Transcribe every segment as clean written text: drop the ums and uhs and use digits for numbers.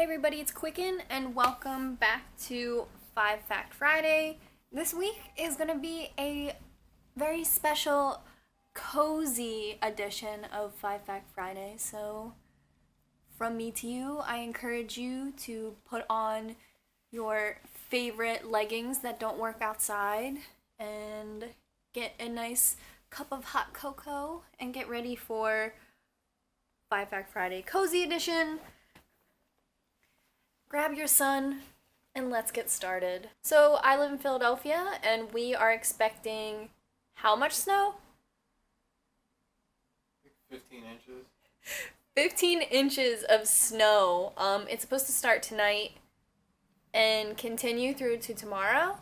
Hey everybody, it's Qqcknd and welcome back to 5 Fact Friday. This week is going to be a very special, cozy edition of 5 Fact Friday. So, from me to you, I encourage you to put on your favorite leggings that don't work outside and get a nice cup of hot cocoa and get ready for 5 Fact Friday Cozy Edition. Grab your sun and let's get started. So I live in Philadelphia and we are expecting how much snow? Like 15 inches. 15 inches of snow. It's supposed to start tonight and continue through to tomorrow.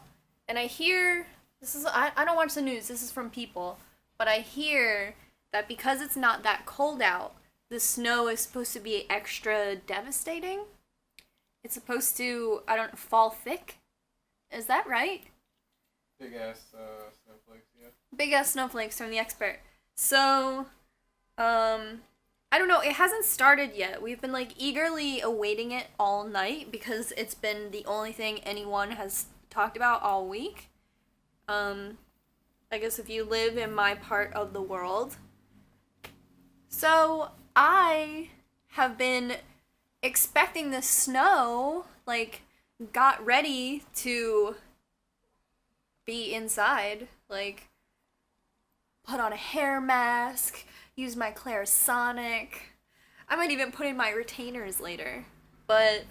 And I hear, I don't watch the news, this is from people, but I hear that because it's not that cold out, the snow is supposed to be extra devastating. It's supposed to, fall thick? Is that right? Big ass snowflakes, yeah. Big ass snowflakes from the expert. So, I don't know, it hasn't started yet. We've been eagerly awaiting it all night because it's been the only thing anyone has talked about all week. I guess if you live in my part of the world. So, I have been expecting the snow, got ready to be inside, put on a hair mask, use my Clarisonic. I might even put in my retainers later. But,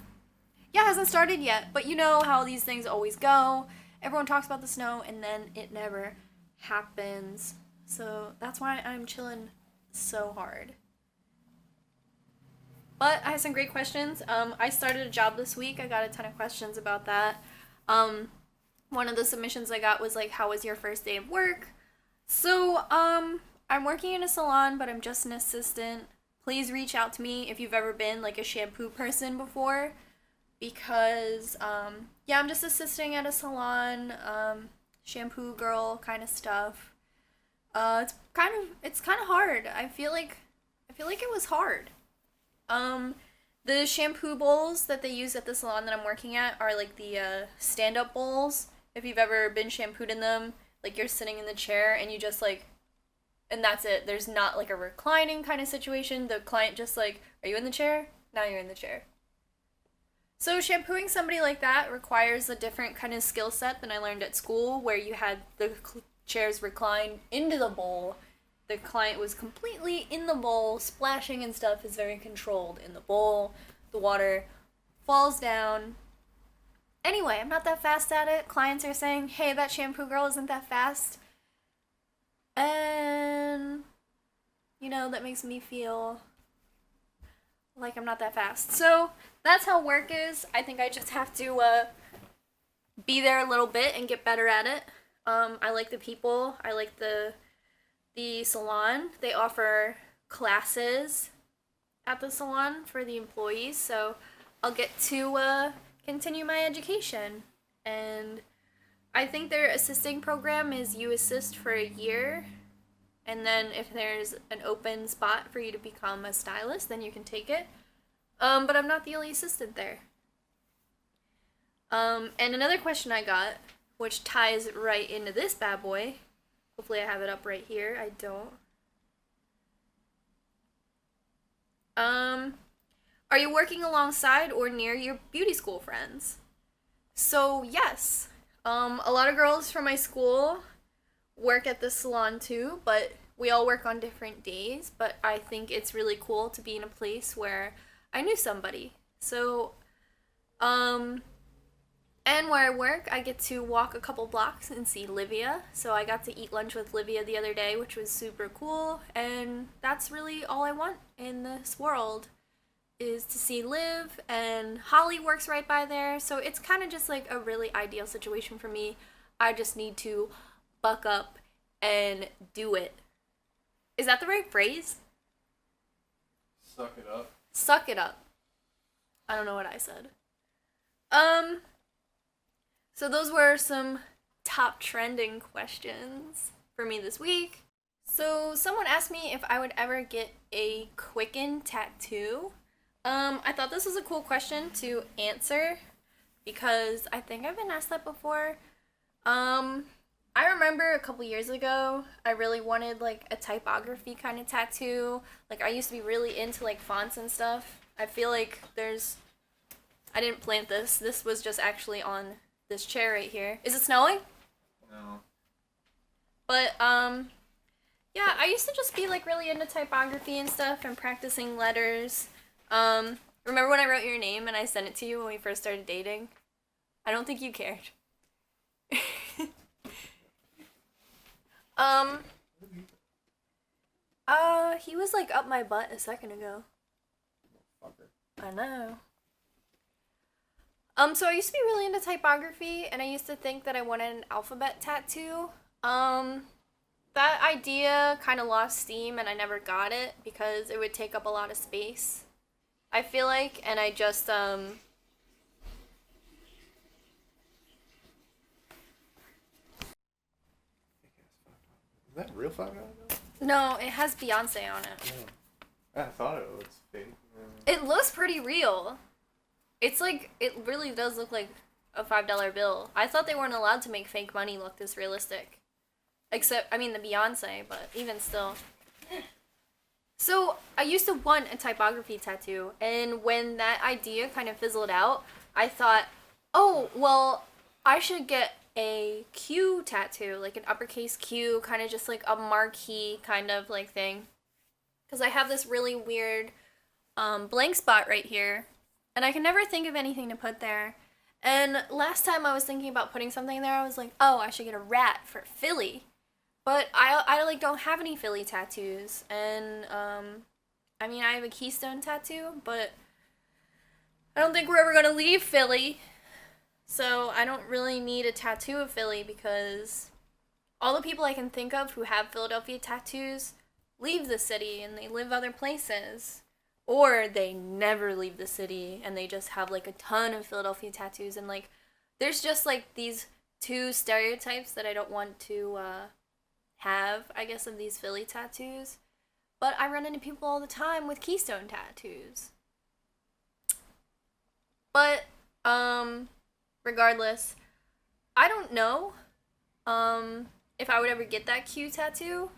yeah, it hasn't started yet. But you know how these things always go. Everyone talks about the snow, and then it never happens. So, that's why I'm chilling so hard. But I have some great questions. I started a job this week. I got a ton of questions about that. One of the submissions I got was how was your first day of work? So, I'm working in a salon, but I'm just an assistant. Please reach out to me if you've ever been a shampoo person before, because yeah, I'm just assisting at a salon, shampoo girl kind of stuff. It's kind of hard. I feel like it was hard. The shampoo bowls that they use at the salon that I'm working at are the stand-up bowls. If you've ever been shampooed in them, you're sitting in the chair and you just and that's it. There's not a reclining kind of situation. The client just are you in the chair? Now you're in the chair. So shampooing somebody like that requires a different kind of skill set than I learned at school, where you had the chairs recline into the bowl. The client was completely in the bowl, splashing and stuff is very controlled in the bowl. The water falls down. Anyway, I'm not that fast at it. Clients are saying, hey, that shampoo girl isn't that fast. And, that makes me feel like I'm not that fast. So, that's how work is. I think I just have to be there a little bit and get better at it. I like the people. I like the salon. They offer classes at the salon for the employees, so I'll get to continue my education. And I think their assisting program is you assist for a year, and then if there's an open spot for you to become a stylist, then you can take it. But I'm not the only assistant there. And another question I got, which ties right into this bad boy, hopefully I have it up right here. I don't. Are you working alongside or near your beauty school friends? So, yes. A lot of girls from my school work at the salon too, but we all work on different days. But I think it's really cool to be in a place where I knew somebody. So, and where I work, I get to walk a couple blocks and see Livia. So I got to eat lunch with Livia the other day, which was super cool. And that's really all I want in this world, is to see Liv. And Holly works right by there. So it's kind of just a really ideal situation for me. I just need to buck up and do it. Is that the right phrase? Suck it up. Suck it up. I don't know what I said. So those were some top trending questions for me this week. So someone asked me if I would ever get a Qcknd tattoo. I thought this was a cool question to answer because I think I've been asked that before. Um, I remember a couple years ago, I really wanted like a typography kind of tattoo. Like I used to be really into like fonts and stuff. I feel like I didn't plant this. This was just actually on this chair right here. Is it snowing? No. But yeah, I used to just be like really into typography and stuff and practicing letters. Remember when I wrote your name and I sent it to you when we first started dating? I don't think you cared. um, he was like up my butt a second ago. I know. So I used to be really into typography and I used to think that I wanted an alphabet tattoo. That idea kind of lost steam and I never got it because it would take up a lot of space. I feel like, and I just, Is that real $5? no, it has Beyonce on it. Yeah. I thought it was fake. It looks pretty real. It's like, it really does look like a $5 bill. I thought they weren't allowed to make fake money look this realistic. Except, I mean, the Beyonce, but even still. So, I used to want a typography tattoo, and when that idea kind of fizzled out, I thought, oh, well, I should get a Q tattoo, like an uppercase Q, kind of just like a marquee kind of like thing. Because I have this really weird blank spot right here, and I can never think of anything to put there. And last time I was thinking about putting something there, I was like, oh, I should get a rat for Philly. But I like don't have any Philly tattoos, and I mean I have a Qcknd tattoo, but I don't think we're ever gonna leave Philly, so I don't really need a tattoo of Philly because all the people I can think of who have Philadelphia tattoos leave the city and they live other places, or they never leave the city and they just have like a ton of Philadelphia tattoos, and like there's just like these two stereotypes that I don't want to have, I guess, of these Philly tattoos. But I run into people all the time with Keystone tattoos. But, regardless, I don't know, if I would ever get that Q tattoo.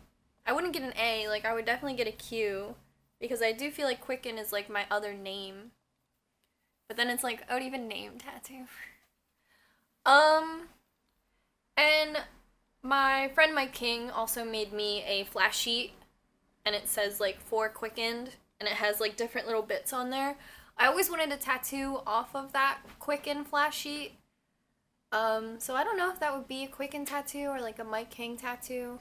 I wouldn't get an A, like, I would definitely get a Q, because I do feel like Qqcknd is, like, my other name. But then it's like, odd even name tattoo. And my friend Mike King also made me a flash sheet, and it says like for Qckcknd, and it has like different little bits on there. I always wanted a tattoo off of that Qckcknd flash sheet. So I don't know if that would be a Qckcknd tattoo or like a Mike King tattoo.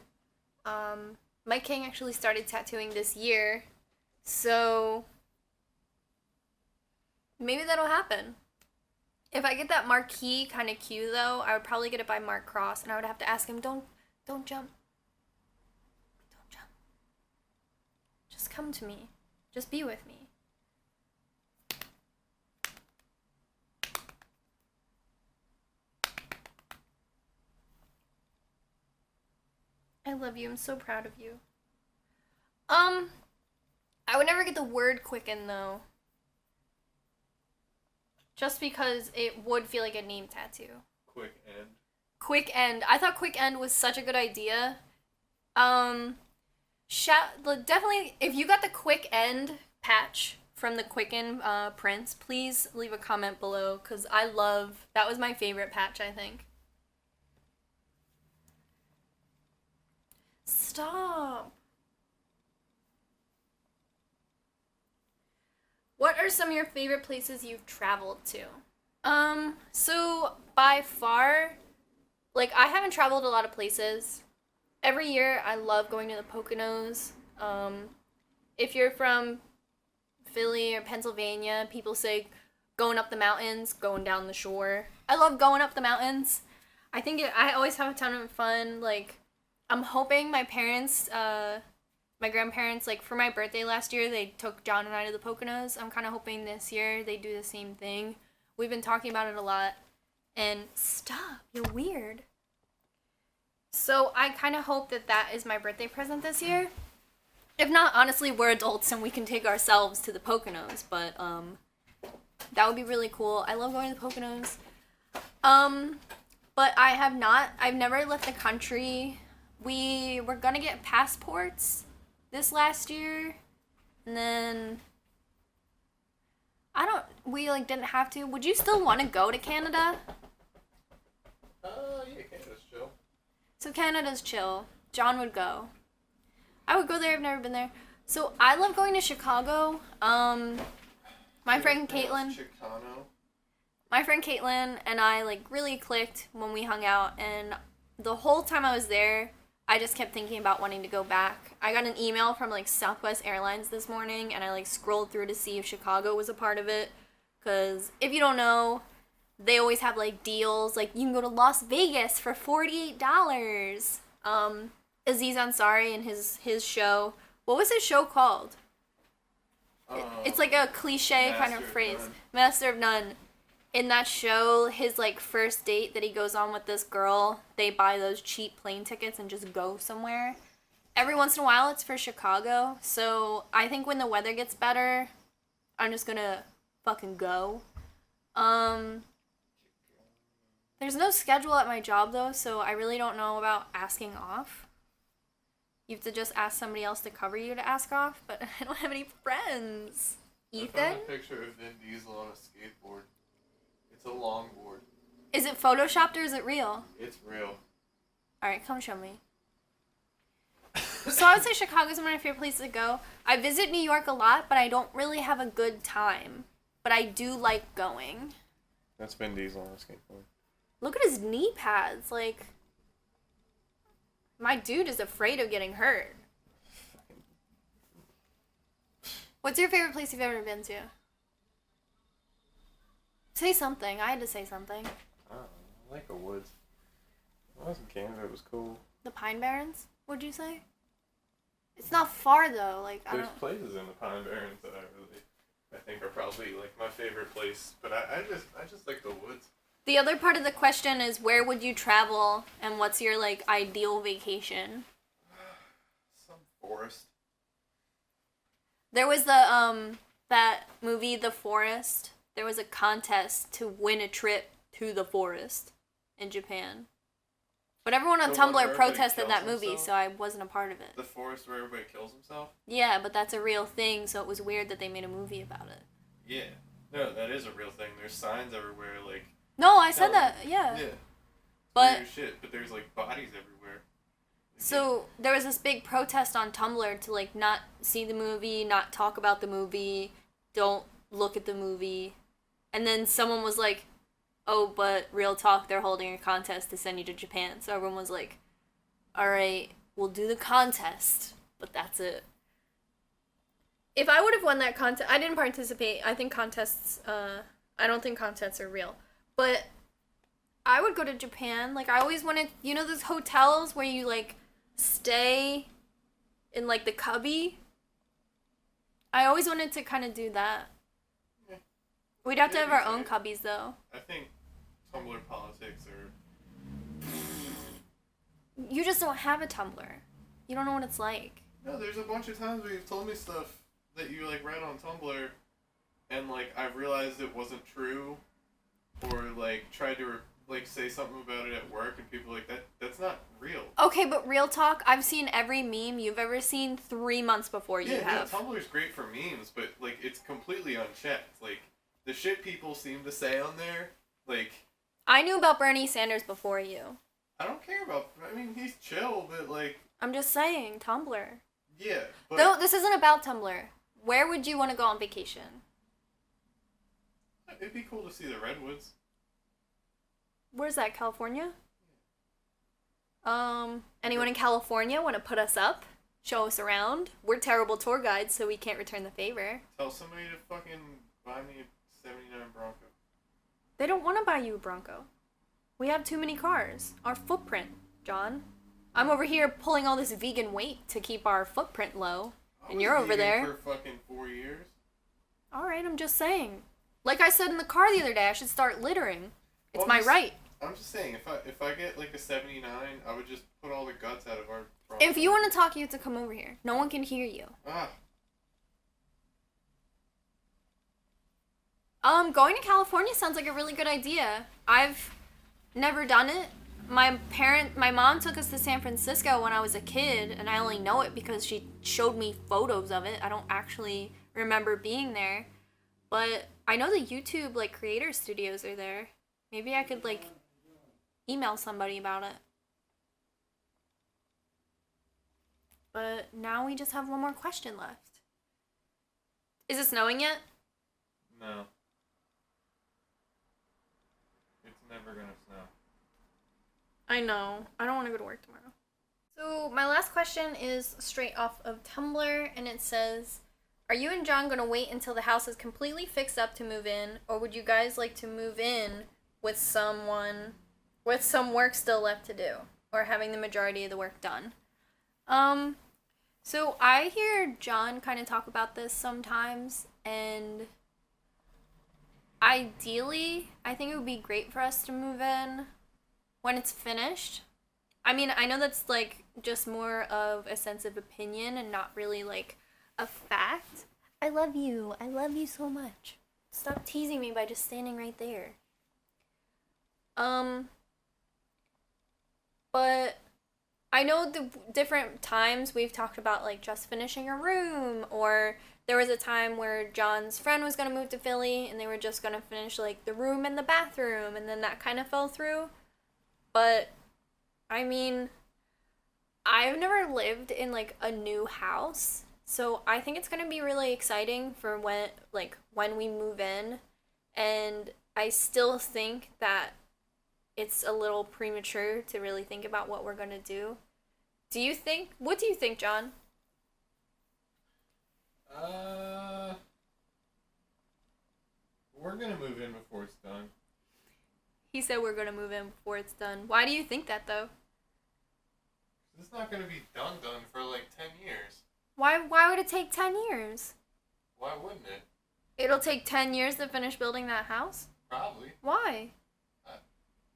Mike King actually started tattooing this year, so maybe that'll happen. If I get that marquee kind of Q though, I would probably get it by Mark Cross, and I would have to ask him, don't jump. Don't jump. Just come to me. Just be with me. I love you. I'm so proud of you. I would never get the word Qqcknd though. Just because it would feel like a name tattoo. Qckcknd. Qckcknd. I thought Qckcknd was such a good idea. Definitely, if you got the Qckcknd patch from the Qckcknd prints, please leave a comment below, because that was my favorite patch, I think. Stop. What are some of your favorite places you've traveled to? So by far, like I haven't traveled a lot of places. Every year I love going to the Poconos. If you're from Philly or Pennsylvania, people say going up the mountains, going down the shore. I love going up the mountains. I always have a ton of fun. Like, I'm hoping my parents, my grandparents, like for my birthday last year, they took John and I to the Poconos. I'm kind of hoping this year they do the same thing. We've been talking about it a lot. And stop, you're weird. So I kind of hope that is my birthday present this year. If not, honestly, we're adults and we can take ourselves to the Poconos, but, that would be really cool. I love going to the Poconos. But I've never left the country. We were gonna get passports this last year, and then we didn't have to. Would you still want to go to Canada? Yeah, Canada's chill. So Canada's chill. John would go. I would go there. I've never been there. So I love going to Chicago. My friend Caitlin. Chicano. My friend Caitlin and I really clicked when we hung out, and the whole time I was there, I just kept thinking about wanting to go back. I got an email from Southwest Airlines this morning, and I scrolled through to see if Chicago was a part of it, because if you don't know, they always have deals. You can go to Las Vegas for $48. Aziz Ansari and his show. What was his show called? It's a cliche kind of phrase. Master of None. In that show, his first date that he goes on with this girl, they buy those cheap plane tickets and just go somewhere. Every once in a while, it's for Chicago. So I think when the weather gets better, I'm just gonna fucking go. There's no schedule at my job though, so I really don't know about asking off. You have to just ask somebody else to cover you to ask off, but I don't have any friends. Ethan? I found a picture of Vin Diesel on a skateboard. It's a longboard. Is it photoshopped or is it real? It's real. Alright, come show me. So I would say Chicago's one of my favorite places to go. I visit New York a lot, but I don't really have a good time. But I do like going. That's Vin Diesel on a skateboard. Look at his knee pads. My dude is afraid of getting hurt. What's your favorite place you've ever been to? Say something. I had to say something. I like the woods. When I was in Canada, it was cool. The Pine Barrens? What'd you say? It's not far though. There's places in the Pine Barrens that I think are probably my favorite place. But I just like the woods. The other part of the question is where would you travel and what's your ideal vacation? Some forest. There was the that movie The Forest. There was a contest to win a trip to the forest in Japan. But everyone on Tumblr protested that movie, so I wasn't a part of it. The forest where everybody kills himself? Yeah, but that's a real thing, so it was weird that they made a movie about it. Yeah. No, that is a real thing. There's signs everywhere No, I said that, yeah. Yeah. But weird shit, but there's bodies everywhere. So there was this big protest on Tumblr to not see the movie, not talk about the movie, don't look at the movie. And then someone was like, oh, but real talk, they're holding a contest to send you to Japan. So everyone was like, alright, we'll do the contest, but that's it. If I would have won that contest, I didn't participate. I think contests, I don't think contests are real. But I would go to Japan. I always wanted, those hotels where you, stay in, the cubby? I always wanted to kind of do that. Yeah. We'd have to have our own cubbies, though. I think Tumblr politics are... You just don't have a Tumblr. You don't know what it's like. No, there's a bunch of times where you've told me stuff that you, read on Tumblr, and, I've realized it wasn't true, or, tried to, say something about it at work, and people that's not real. Okay, but real talk, I've seen every meme you've ever seen 3 months before you have. Yeah, Tumblr's great for memes, but, it's completely unchecked. The shit people seem to say on there, I knew about Bernie Sanders before you. I don't care about... he's chill, but, I'm just saying, Tumblr. Yeah, but... No, this isn't about Tumblr. Where would you want to go on vacation? It'd be cool to see the redwoods. Where's that, California? Anyone in California want to put us up? Show us around? We're terrible tour guides, so we can't return the favor. Tell somebody to fucking buy me a 79 Bronco. They don't want to buy you a Bronco. We have too many cars. Our footprint, John. I'm over here pulling all this vegan weight to keep our footprint low. And you're over there. For fucking 4 years. Alright, I'm just saying. Like I said in the car the other day, I should start littering. It's my right. I'm just saying, if I get like a 79, I would just put all the guts out of our If problem. you want to talk, you have to come over here. No one can hear you. Ah, Going to California sounds like a really good idea. I've never done it. My mom took us to San Francisco when I was a kid, and I only know it because she showed me photos of it. I don't actually remember being there, but I know the YouTube like creator studios are there. Maybe I could like email somebody about it. But now we just have one more question left. Is it snowing yet? no. It's never gonna snow. I know. I don't want to go to work tomorrow. So, my last question is straight off of Tumblr, and it says, are you and John going to wait until the house is completely fixed up to move in, or would you guys like to move in with someone with some work still left to do, or having the majority of the work done? So I hear John kind of talk about this sometimes, and ideally, I think it would be great for us to move in when it's finished. I mean, I know that's like just more of a sense of opinion and not really like a fact. I love you. I love you so much. Stop teasing me by just standing right there. Um, but I know the different times we've talked about like just finishing a room, or there was a time where John's friend was going to move to Philly and they were just going to finish like the room and the bathroom, and then that kind of fell through. But I mean, I've never lived in like a new house, so I think it's going to be really exciting for when we move in, and I still think that it's a little premature to really think about what we're going to do. What do you think, John? Uh, we're gonna move in before it's done. He said we're going to move in before it's done. Why do you think that though? It's not gonna be done for like 10 years. Why would it take 10 years? Why wouldn't it? It'll take 10 years to finish building that house? Probably. Why? I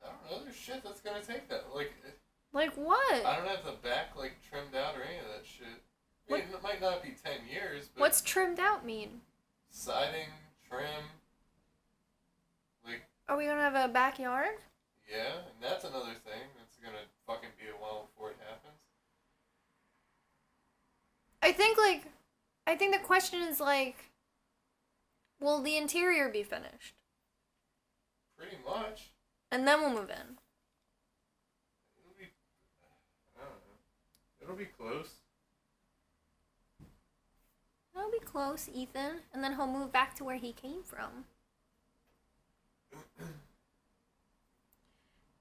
don't know. There's shit that's gonna take that. Like what? I don't have the back like trimmed out or any of that shit. I mean, it might not be 10 years, but What's trimmed out mean? siding, trim, like Are we gonna have a backyard? yeah, and that's another thing. That's gonna fucking be a while before it happens. I think the question is like, will the interior be finished? Pretty much. And then we'll move in. It'll be. I don't know. It'll be close. That'll be close, Ethan. And then he'll move back to where he came from.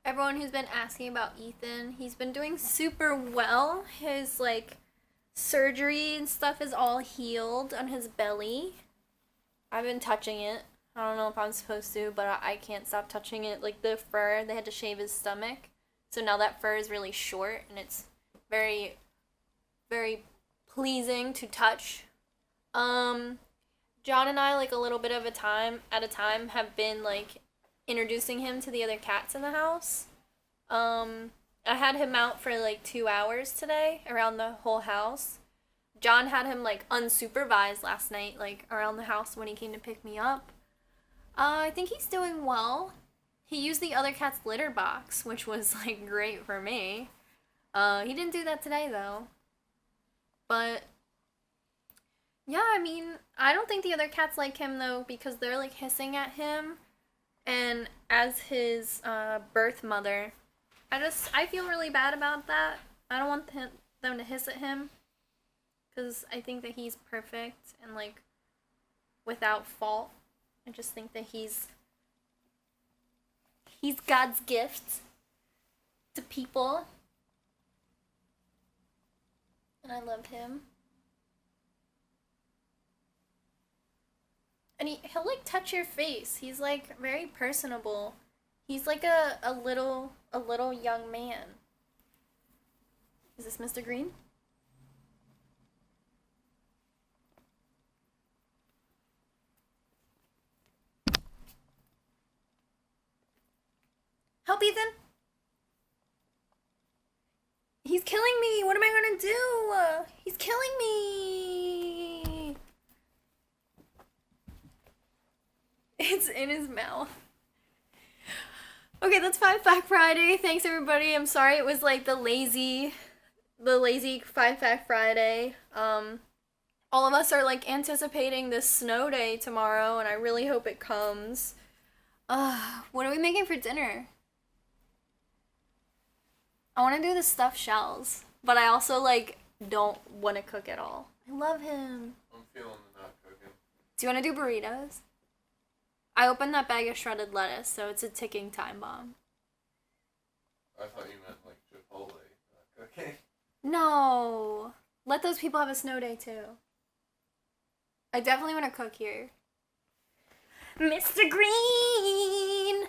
Everyone who's been asking about Ethan, he's been doing super well. His like surgery and stuff is all healed on his belly. I've been touching it. I don't know if I'm supposed to, but I can't stop touching it. Like the fur, they had to shave his stomach. So now that fur is really short and it's very, very pleasing to touch. John and I, like a little bit of a time at a time, have been like introducing him to the other cats in the house. I had him out for like 2 hours today around the whole house. John had him like unsupervised last night, like around the house when he came to pick me up. I think he's doing well. He used the other cat's litter box, which was like great for me. He didn't do that today though. But yeah, I mean, I don't think the other cats like him though because they're like hissing at him. And as his birth mother, I feel really bad about that. I don't want them to hiss at him because I think that he's perfect and like without fault. I just think that he's God's gift to people, and I love him. And he'll like touch your face. He's like very personable. He's like a little young man. Is this Mr. Green? Help, Ethan! He's killing me! What am I gonna do? He's killing me! It's in his mouth. Okay, that's 5 Fact Friday. Thanks, everybody. I'm sorry it was like the lazy 5 Fact Friday. All of us are like anticipating this snow day tomorrow, and I really hope it comes. What are we making for dinner? I want to do the stuffed shells, but I also like don't want to cook at all. I love him. I'm feeling the not cooking. Do you want to do burritos? I opened that bag of shredded lettuce, so it's a ticking time bomb. I thought you meant like Chipotle, not cooking. No. Let those people have a snow day too. I definitely want to cook here. Mr. Green!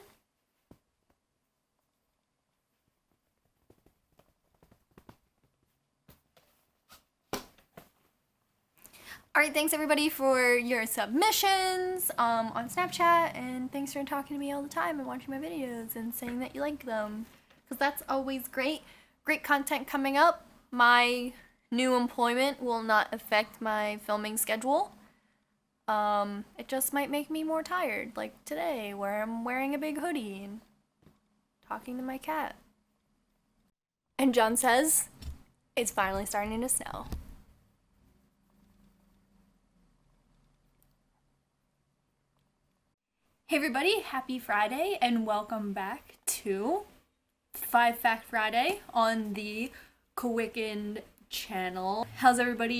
Alright, thanks everybody for your submissions on Snapchat, and thanks for talking to me all the time and watching my videos and saying that you like them, because that's always great. Great content coming up. My new employment will not affect my filming schedule. It just might make me more tired, like today, where I'm wearing a big hoodie and talking to my cat. And John says, it's finally starting to snow. Hey everybody, happy Friday and welcome back to 5 Fact Friday on the Qcknd channel. How's everybody's